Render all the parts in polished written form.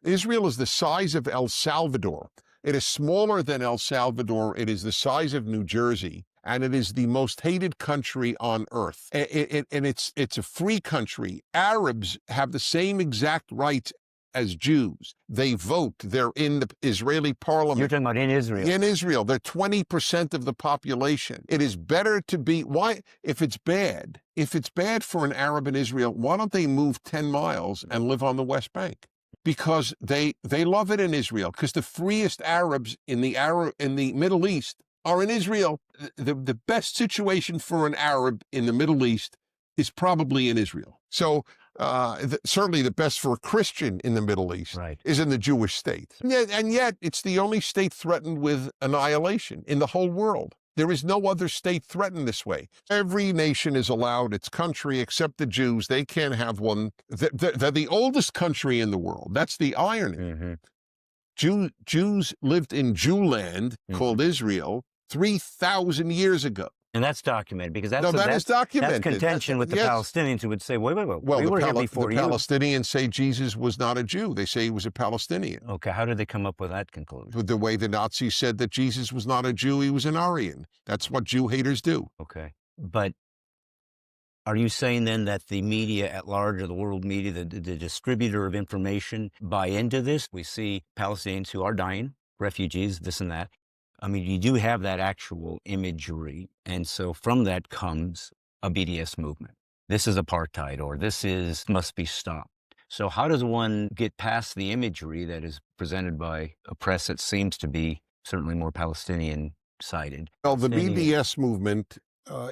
Israel is the size of El Salvador. It is smaller than El Salvador. It is the size of New Jersey, and it is the most hated country on earth. And it's a free country. Arabs have the same exact rights as Jews. They vote. They're in the Israeli parliament. You're talking about in Israel. In Israel, they're 20% of the population. It is better to be, why, if it's bad for an Arab in Israel, why don't they move 10 miles and live on the West Bank? Because they love it in Israel, because the freest Arabs in the Middle East are in Israel. The best situation for an Arab in the Middle East is probably in Israel. So certainly the best for a Christian in the Middle East is in the Jewish state. And yet it's the only state threatened with annihilation in the whole world. There is no other state threatened this way. Every nation is allowed its country except the Jews. They can't have one. They're the oldest country in the world. That's the irony. Mm-hmm. Jews lived in Jewland, called Israel, 3,000 years ago. And that's documented, because that is documented. That's contention with the Palestinians, who would say, wait, well, we were here before you. The Palestinians say Jesus was not a Jew. They say he was a Palestinian. Okay, how did they come up with that conclusion? With the way the Nazis said that Jesus was not a Jew, he was an Aryan. That's what Jew haters do. Okay, but are you saying then that the media at large, or the world media, the distributor of information, buy into this? We see Palestinians who are dying, refugees, this and that. I mean, you do have that actual imagery, and so from that comes a BDS movement. This is apartheid, or must be stopped. So how does one get past the imagery that is presented by a press that seems to be certainly more Palestinian-sided? Well, the BDS movement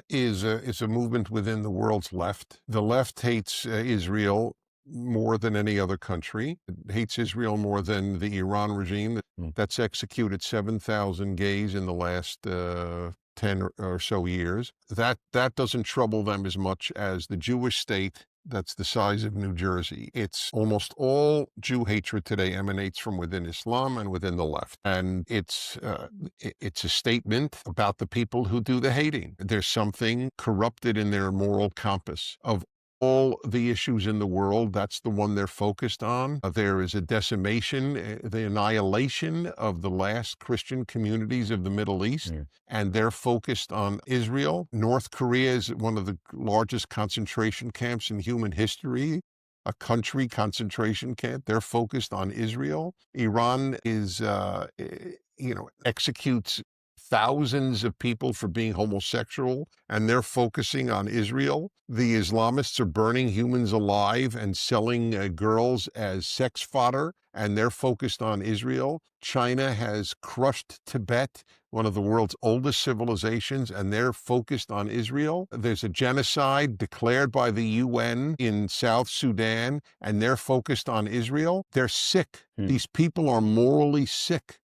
is a movement within the world's left. The left hates Israel more than any other country. It hates Israel more than the Iran regime that's executed 7,000 gays in the last 10 or so years. That doesn't trouble them as much as the Jewish state that's the size of New Jersey. It's almost all Jew hatred today emanates from within Islam and within the left. And it's a statement about the people who do the hating. There's something corrupted in their moral compass. Of all the issues in the world, that's the one they're focused on. There is a decimation, the annihilation of the last Christian communities of the Middle East, and they're focused on Israel. North Korea is one of the largest concentration camps in human history, a country concentration camp. They're focused on Israel. Iran is, executes thousands of people for being homosexual, and they're focusing on Israel. The Islamists are burning humans alive and selling girls as sex fodder, and they're focused on Israel. China has crushed Tibet, one of the world's oldest civilizations, and they're focused on Israel. There's a genocide declared by the UN in South Sudan, and they're focused on Israel. They're sick. These people are morally sick.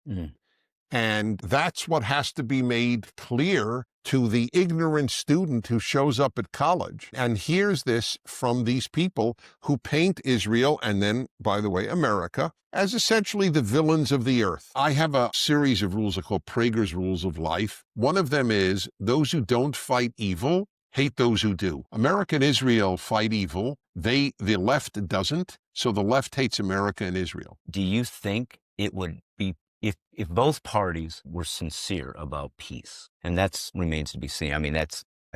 And that's what has to be made clear to the ignorant student who shows up at college and hears this from these people who paint Israel, and then, by the way, America, as essentially the villains of the earth. I have a series of rules I call Prager's rules of life. One of them is those who don't fight evil hate those who do. America and Israel fight evil. The left doesn't. So the left hates America and Israel. Do you think it would be, if both parties were sincere about peace, and that remains to be seen. I mean, I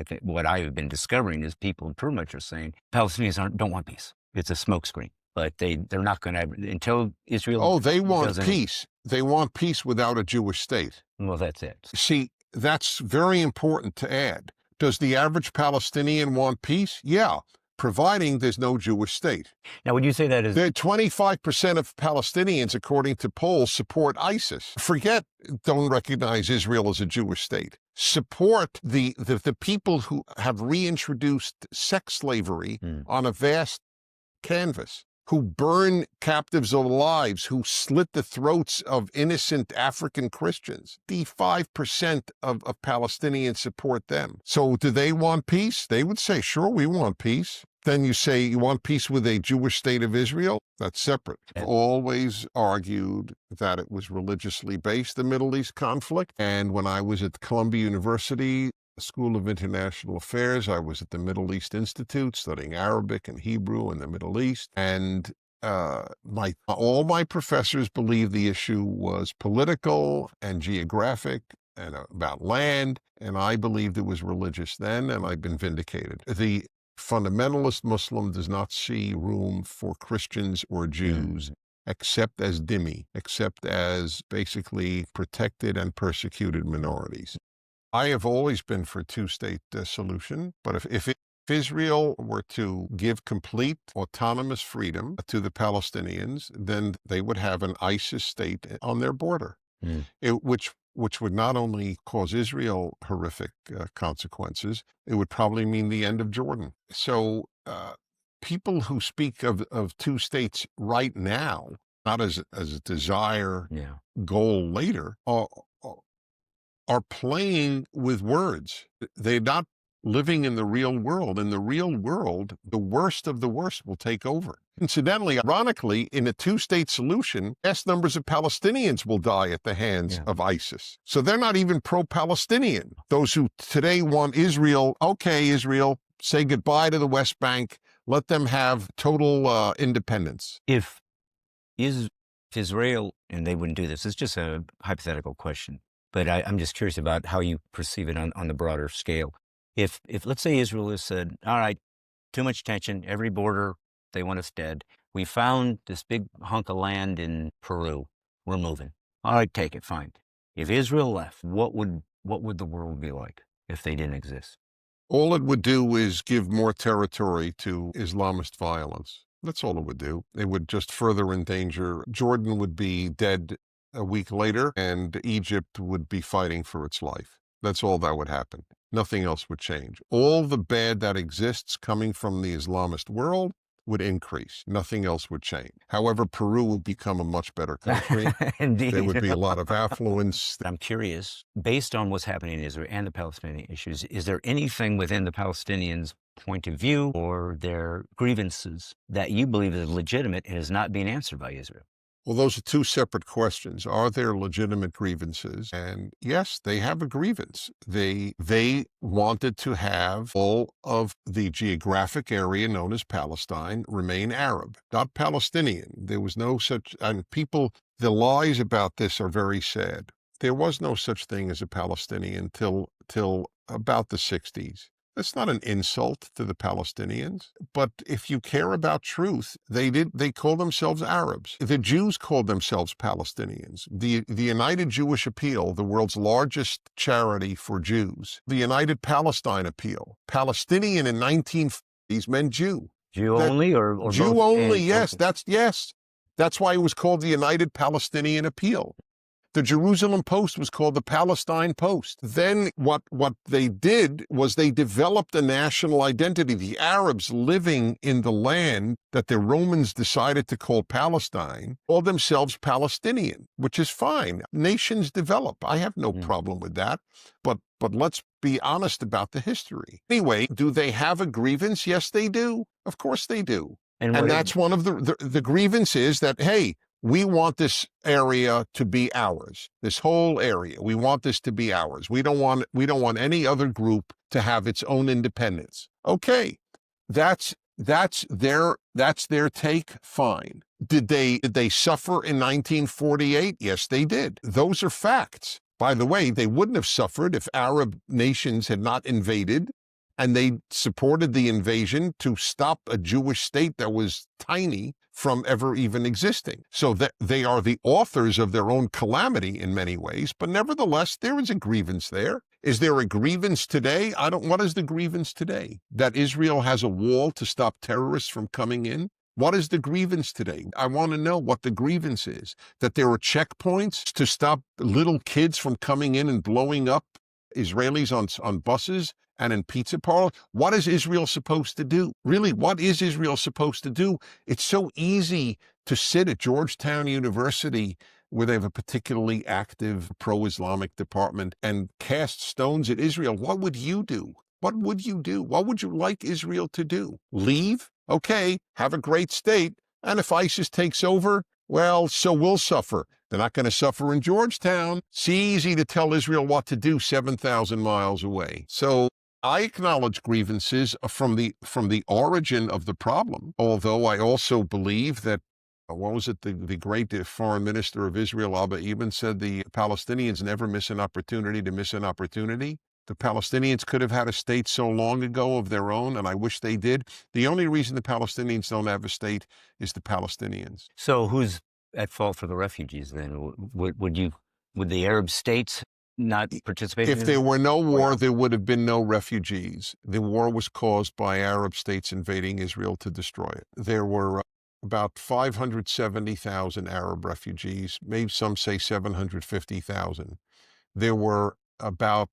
think what I have been discovering is people pretty much are saying Palestinians don't want peace. It's a smokescreen, but they're not going to, until Israel. Oh, they want peace. They want peace without a Jewish state. Well, that's it. See, that's very important to add. Does the average Palestinian want peace? Yeah, providing there's no Jewish state. Now, would you say that is... 25% of Palestinians, according to polls, support ISIS. Don't recognize Israel as a Jewish state. Support the people who have reintroduced sex slavery on a vast canvas, who burn captives alive, who slit the throats of innocent African Christians. The 5% of Palestinians support them. So do they want peace? They would say, sure, we want peace. Then you say you want peace with a Jewish state of Israel? That's separate. I've always argued that it was religiously based, the Middle East conflict. And when I was at Columbia University, School of International Affairs, I was at the Middle East Institute studying Arabic and Hebrew in the Middle East. And all my professors believed the issue was political and geographic and about land, and I believed it was religious then, and I've been vindicated. The fundamentalist Muslim does not see room for Christians or Jews except as dhimmi, except as basically protected and persecuted minorities. I have always been for a two-state solution, but if Israel were to give complete autonomous freedom to the Palestinians, then they would have an ISIS state on their border, which would not only cause Israel horrific consequences, it would probably mean the end of Jordan. So people who speak of two states right now, not as a desire goal later, are playing with words. They're not living in the real world. In the real world, the worst of the worst will take over. Incidentally, ironically, in a two-state solution, vast numbers of Palestinians will die at the hands of ISIS. So they're not even pro-Palestinian. Those who today want Israel, okay, Israel, say goodbye to the West Bank, let them have total independence. If Israel, and they wouldn't do this, it's just a hypothetical question, but I'm just curious about how you perceive it on the broader scale. If let's say Israel has said, all right, too much tension, every border, they want us dead. We found this big hunk of land in Peru. We're moving. All right, take it, fine. If Israel left, what would the world be like if they didn't exist? All it would do is give more territory to Islamist violence. That's all it would do. It would just further endanger. Jordan would be dead a week later, and Egypt would be fighting for its life. That's all that would happen. Nothing else would change. All the bad that exists coming from the Islamist world would increase. Nothing else would change. However, Peru would become a much better country. Indeed. There would be a lot of affluence. I'm curious, based on what's happening in Israel and the Palestinian issues, is there anything within the Palestinians' point of view or their grievances that you believe is legitimate and is not being answered by Israel? Well, those are two separate questions. Are there legitimate grievances? And yes, they have a grievance. They wanted to have all of the geographic area known as Palestine remain Arab, not Palestinian. There was no such, and the lies about this are very sad. There was no such thing as a Palestinian till about the 60s. That's not an insult to the Palestinians, but if you care about truth, they call themselves Arabs. The Jews called themselves Palestinians. The United Jewish Appeal, the world's largest charity for Jews, the United Palestine Appeal, Palestinian in 1940s meant Jew. Jew only or Jew both? only, yes. Yes. That's why it was called the United Palestinian Appeal. The Jerusalem Post was called the Palestine Post. Then what they did was they developed a national identity. The Arabs living in the land that the Romans decided to call Palestine called themselves Palestinian, which is fine. Nations develop. I have no problem with that. But let's be honest about the history. Anyway, do they have a grievance? Yes, they do. Of course they do. And that's one of the grievances that, hey, we want this area to be ours. This whole area, we want this to be ours. We don't want any other group to have its own independence. Okay, that's their take. Fine. Did they suffer in 1948? Yes, they did. Those are facts. By the way, they wouldn't have suffered if Arab nations had not invaded, and they supported the invasion to stop a Jewish state that was tiny from ever even existing. So that they are the authors of their own calamity in many ways, but nevertheless, there is a grievance there. Is there a grievance today? What is the grievance today? That Israel has a wall to stop terrorists from coming in? What is the grievance today? I want to know what the grievance is. That there are checkpoints to stop little kids from coming in and blowing up Israelis on buses and in pizza parlors. What is Israel supposed to do? Really, what is Israel supposed to do? It's so easy to sit at Georgetown University, where they have a particularly active pro-Islamic department, and cast stones at Israel. What would you do? What would you do? What would you like Israel to do? Leave? Okay, have a great state. And if ISIS takes over, well, so we'll suffer. They're not going to suffer in Georgetown. It's easy to tell Israel what to do 7,000 miles away. So I acknowledge grievances from the origin of the problem, although I also believe that What was it? The great foreign minister of Israel, Abba Eban, said the Palestinians never miss an opportunity to miss an opportunity. The Palestinians could have had a state so long ago of their own, and I wish they did. The only reason the Palestinians don't have a state is the Palestinians. So who's at fault for the refugees then? Would the Arab states not participate in If there this? were no war, there would have been no refugees. The war was caused by Arab states invading Israel to destroy it. There were about 570,000 Arab refugees, maybe some say 750,000. There were about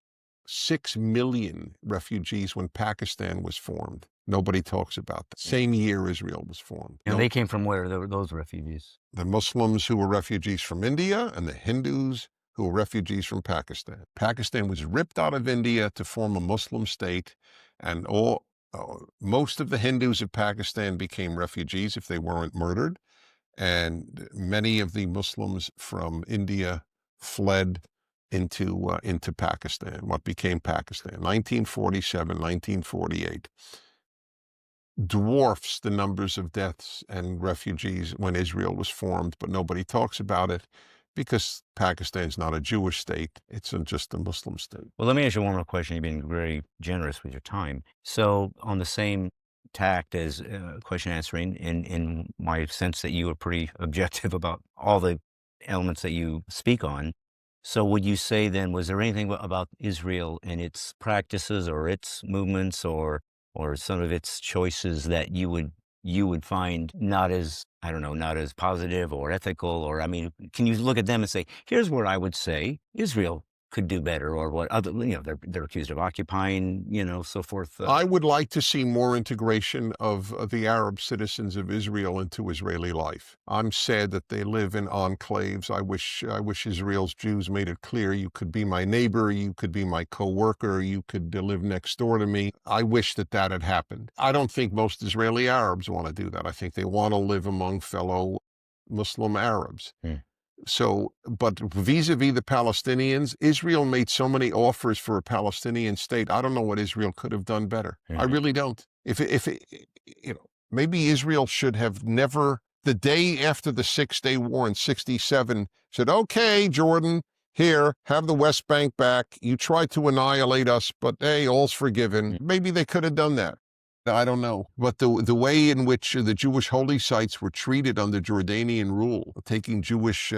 6 million refugees when Pakistan was formed. Nobody talks about that. Same year Israel was formed. And they came from where, those refugees? The Muslims who were refugees from India and the Hindus who were refugees from Pakistan. Pakistan was ripped out of India to form a Muslim state, and most of the Hindus of Pakistan became refugees if they weren't murdered, and many of the Muslims from India fled into Pakistan, what became Pakistan. 1947, 1948 dwarfs the numbers of deaths and refugees when Israel was formed, but nobody talks about it because Pakistan's not a Jewish state. It's just a Muslim state. Well, let me ask you one more question. You've been very generous with your time. So on the same tact as question answering, in my sense that you were pretty objective about all the elements that you speak on. So would you say then, was there anything about Israel and its practices or its movements or some of its choices that you would find not as, I don't know, not as positive or ethical? Or, I mean, can you look at them and say, here's where I would say Israel could do better, or what other, they're accused of occupying, so forth. I would like to see more integration of the Arab citizens of Israel into Israeli life. I'm sad that they live in enclaves. I wish Israel's Jews made it clear, you could be my neighbor, you could be my co-worker, you could live next door to me. I wish that had happened. I don't think most Israeli Arabs want to do that. I think they want to live among fellow Muslim Arabs. So, but vis-a-vis the Palestinians, Israel made so many offers for a Palestinian state. I don't know what Israel could have done better. I really don't. Maybe Israel should have never, the day after the 6-Day War in 1967, said, okay, Jordan, here, have the West Bank back. You tried to annihilate us, but hey, all's forgiven. Maybe they could have done that. I don't know. But the way in which the Jewish holy sites were treated under Jordanian rule, taking Jewish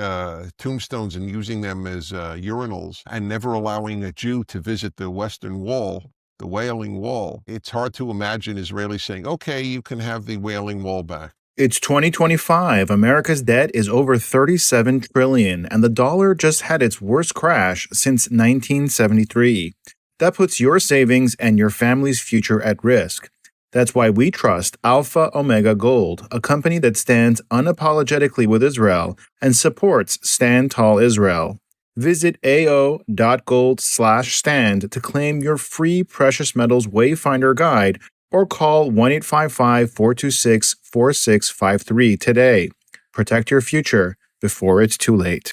tombstones and using them as urinals and never allowing a Jew to visit the Western Wall, the Wailing Wall, it's hard to imagine Israelis saying, okay, you can have the Wailing Wall back. It's 2025. America's debt is over $37 trillion, and the dollar just had its worst crash since 1973. That puts your savings and your family's future at risk. That's why we trust Alpha Omega Gold, a company that stands unapologetically with Israel and supports Stand Tall Israel. Visit ao.gold/stand to claim your free precious metals wayfinder guide or call 1-855-426-4653 today. Protect your future before it's too late.